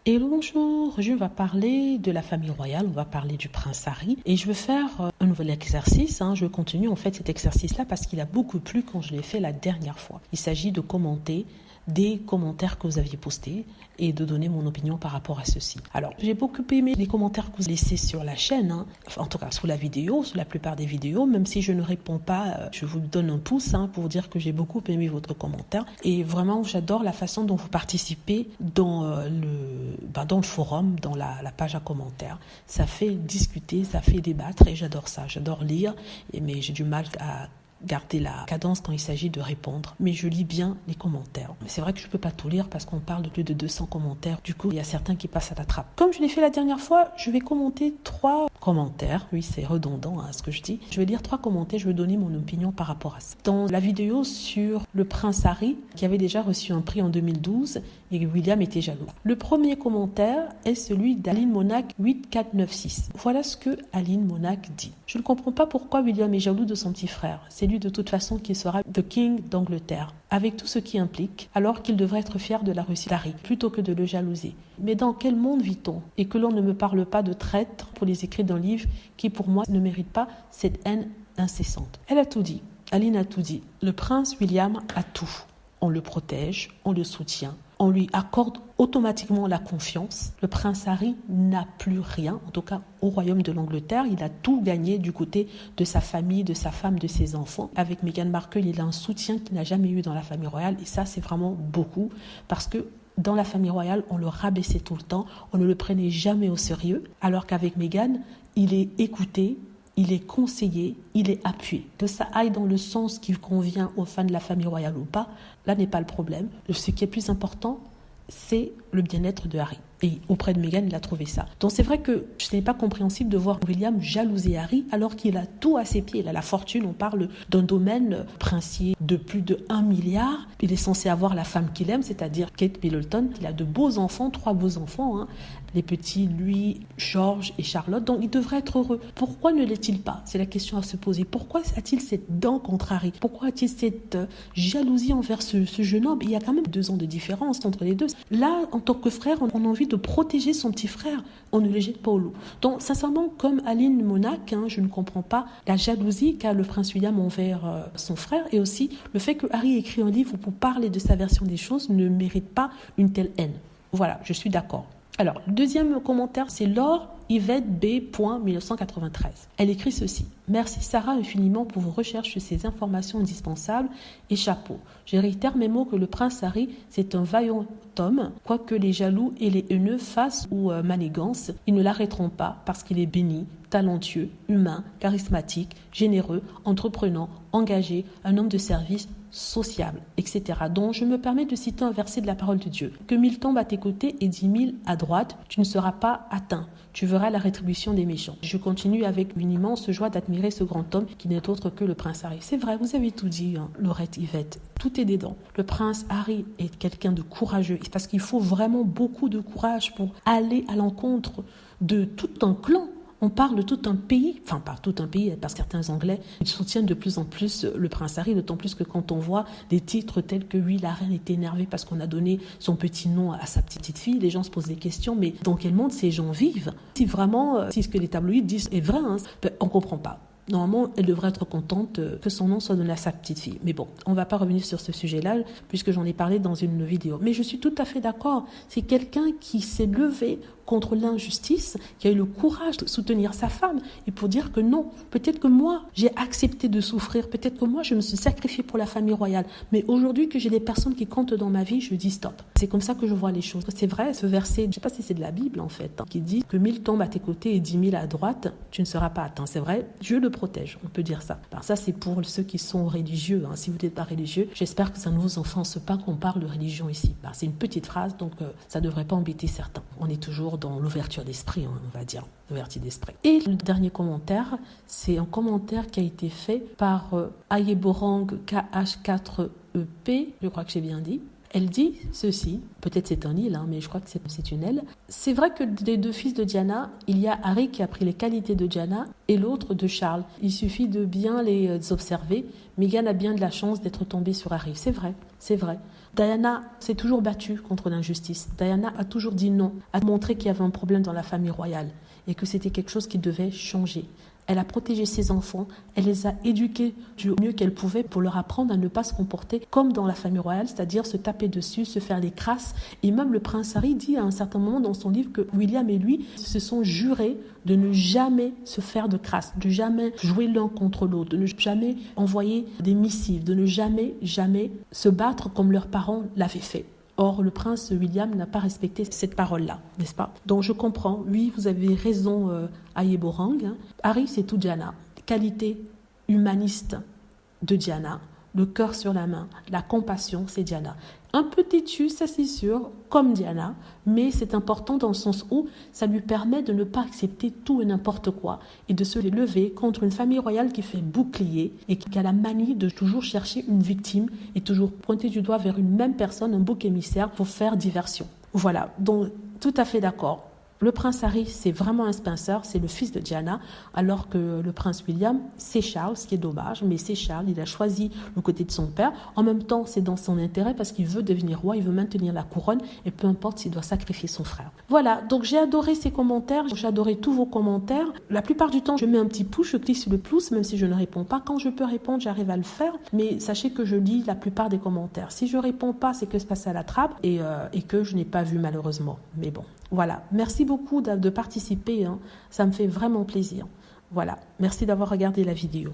Et bonjour, je vais parler de la famille royale, on va parler du prince Harry et je vais faire un nouvel exercice. Je continue en fait cet exercice-là parce qu'il a beaucoup plu quand je l'ai fait la dernière fois. Il s'agit de commenter des commentaires que vous aviez postés et de donner mon opinion par rapport à ceci. Alors, j'ai beaucoup aimé les commentaires que vous laissez sur la chaîne, en tout cas sous la vidéo, sous la plupart des vidéos, même si je ne réponds pas, je vous donne un pouce pour vous dire que j'ai beaucoup aimé votre commentaire et vraiment j'adore la façon dont vous participez dans le forum, dans la page à commentaires. Ça fait discuter, ça fait débattre et j'adore ça, j'adore lire, mais j'ai du mal à garder la cadence quand il s'agit de répondre, mais je lis bien les commentaires. C'est vrai que je ne peux pas tout lire parce qu'on parle de plus de 200 commentaires, du coup il y a certains qui passent à la trappe. Comme je l'ai fait la dernière fois, je vais commenter 3 commentaires, oui c'est redondant ce que je dis, je vais lire 3 commentaires, je vais donner mon opinion par rapport à ça. Dans la vidéo sur le prince Harry, qui avait déjà reçu un prix en 2012, et William était jaloux. Le premier commentaire est celui d'Aline Monac 8496. Voilà ce que Aline Monac dit. Je ne comprends pas pourquoi William est jaloux de son petit frère. C'est lui de toute façon qui sera the king d'Angleterre, avec tout ce qui implique, alors qu'il devrait être fier de la réussite d'Harry, plutôt que de le jalouser. Mais dans quel monde vit-on? Et que l'on ne me parle pas de traître pour les écrits d'un livre qui pour moi ne mérite pas cette haine incessante. Elle a tout dit. Aline a tout dit. Le prince William a tout. On le protège, on le soutient, on lui accorde automatiquement la confiance. Le prince Harry n'a plus rien, en tout cas au royaume de l'Angleterre. Il a tout gagné du côté de sa famille, de sa femme, de ses enfants. Avec Meghan Markle, il a un soutien qu'il n'a jamais eu dans la famille royale. Et ça, c'est vraiment beaucoup parce que dans la famille royale, on le rabaissait tout le temps, on ne le prenait jamais au sérieux. Alors qu'avec Meghan, il est écouté, il est conseillé, il est appuyé. Que ça aille dans le sens qui convient aux fans de la famille royale ou pas, là n'est pas le problème. Ce qui est plus important, c'est le bien-être de Harry. Et auprès de Meghan, il a trouvé ça. Donc c'est vrai que ce n'est pas compréhensible de voir William jalouser Harry alors qu'il a tout à ses pieds. Il a la fortune, on parle d'un domaine princier de plus de 1 milliard. Il est censé avoir la femme qu'il aime, c'est-à-dire Kate Middleton. Il a de beaux enfants, 3 beaux enfants. Les petits, lui, George et Charlotte. Donc il devrait être heureux. Pourquoi ne l'est-il pas? C'est la question à se poser. Pourquoi a-t-il cette dent contre Harry? Pourquoi a-t-il cette jalousie envers ce jeune homme? Il y a quand même 2 ans de différence entre les deux. Là, en tant que frère, on a envie de protéger son petit frère. On ne le jette pas au loup. Donc, sincèrement, comme Aline Monac, je ne comprends pas la jalousie qu'a le prince William envers son frère et aussi le fait que Harry écrit un livre pour parler de sa version des choses ne mérite pas une telle haine. Voilà, je suis d'accord. Alors, le deuxième commentaire, c'est Laure Yvette B. 1993. Elle écrit ceci. Merci Sarah infiniment pour vos recherches sur ces informations indispensables et chapeau. Je réitère mes mots que le prince Harry, c'est un vaillant homme. Quoique les jaloux et les haineux fassent ou manigances, ils ne l'arrêteront pas parce qu'il est béni, talentueux, humain, charismatique, généreux, entreprenant, engagé, un homme de service, sociable, etc. Donc, je me permets de citer un verset de la parole de Dieu. Que 1000 tombent à tes côtés et 10 000 à droite, tu ne seras pas atteint. Tu verras la rétribution des méchants. Je continue avec une immense joie d'admirer ce grand homme qui n'est autre que le prince Harry. C'est vrai, vous avez tout dit, Laurette Yvette. Tout est dedans. Le prince Harry est quelqu'un de courageux parce qu'il faut vraiment beaucoup de courage pour aller à l'encontre de tout un clan. On parle de tout un pays, enfin pas tout un pays, parce que certains Anglais ils soutiennent de plus en plus le prince Harry, d'autant plus que quand on voit des titres tels que oui, la reine était énervée parce qu'on a donné son petit nom à sa petite fille, les gens se posent des questions, mais dans quel monde ces gens vivent? Si vraiment, si ce que les tabloïds disent est vrai, on comprend pas. Normalement, elle devrait être contente que son nom soit donné à sa petite fille. Mais bon, on ne va pas revenir sur ce sujet-là, puisque j'en ai parlé dans une vidéo. Mais je suis tout à fait d'accord. C'est quelqu'un qui s'est levé contre l'injustice, qui a eu le courage de soutenir sa femme et pour dire que non, peut-être que moi, j'ai accepté de souffrir, peut-être que moi, je me suis sacrifiée pour la famille royale. Mais aujourd'hui que j'ai des personnes qui comptent dans ma vie, je dis stop. C'est comme ça que je vois les choses. C'est vrai, ce verset, je ne sais pas si c'est de la Bible en fait, qui dit que 1000 tombent à tes côtés et 10 000 à droite, tu ne seras pas atteint. C'est vrai, Dieu le protège, on peut dire ça. Alors ça, c'est pour ceux qui sont religieux. Si vous n'êtes pas religieux, j'espère que ça ne vous offense pas qu'on parle de religion ici. C'est une petite phrase, donc ça ne devrait pas embêter certains. On est toujours dans l'ouverture d'esprit, on va dire, l'ouverture d'esprit. Et le dernier commentaire, c'est un commentaire qui a été fait par Ayeborang KH4EP, je crois que j'ai bien dit. Elle dit ceci, peut-être c'est un il, mais je crois que c'est une elle. C'est vrai que des 2 fils de Diana, il y a Harry qui a pris les qualités de Diana et l'autre de Charles. Il suffit de bien les observer. Meghan a bien de la chance d'être tombée sur Harry. C'est vrai, c'est vrai. Diana s'est toujours battue contre l'injustice. Diana a toujours dit non, a montré qu'il y avait un problème dans la famille royale et que c'était quelque chose qui devait changer. Elle a protégé ses enfants, elle les a éduqués du mieux qu'elle pouvait pour leur apprendre à ne pas se comporter comme dans la famille royale, c'est-à-dire se taper dessus, se faire les crasses. Et même le prince Harry dit à un certain moment dans son livre que William et lui se sont jurés de ne jamais se faire de crasses, de jamais jouer l'un contre l'autre, de ne jamais envoyer des missives, de ne jamais se battre comme leurs parents l'avaient fait. Or, le prince William n'a pas respecté cette parole-là, n'est-ce pas? Donc, je comprends. Oui, vous avez raison, Ayéborang. Harry, c'est tout Diana. Qualité humaniste de Diana. Le cœur sur la main. La compassion, c'est Diana. Un peu têtu, ça c'est sûr, comme Diana, mais c'est important dans le sens où ça lui permet de ne pas accepter tout et n'importe quoi et de se lever contre une famille royale qui fait bouclier et qui a la manie de toujours chercher une victime et toujours pointer du doigt vers une même personne, un bouc émissaire pour faire diversion. Voilà, donc tout à fait d'accord. Le prince Harry, c'est vraiment un Spencer, c'est le fils de Diana, alors que le prince William, c'est Charles, ce qui est dommage, mais c'est Charles, il a choisi le côté de son père. En même temps, c'est dans son intérêt parce qu'il veut devenir roi, il veut maintenir la couronne, et peu importe s'il doit sacrifier son frère. Voilà, donc j'ai adoré ces commentaires, j'ai adoré tous vos commentaires. La plupart du temps, je mets un petit pouce, je clique sur le pouce, même si je ne réponds pas. Quand je peux répondre, j'arrive à le faire, mais sachez que je lis la plupart des commentaires. Si je réponds pas, c'est que c'est passé à la trappe et que je n'ai pas vu malheureusement. Mais bon. Voilà, merci beaucoup de participer, ça me fait vraiment plaisir. Voilà, merci d'avoir regardé la vidéo.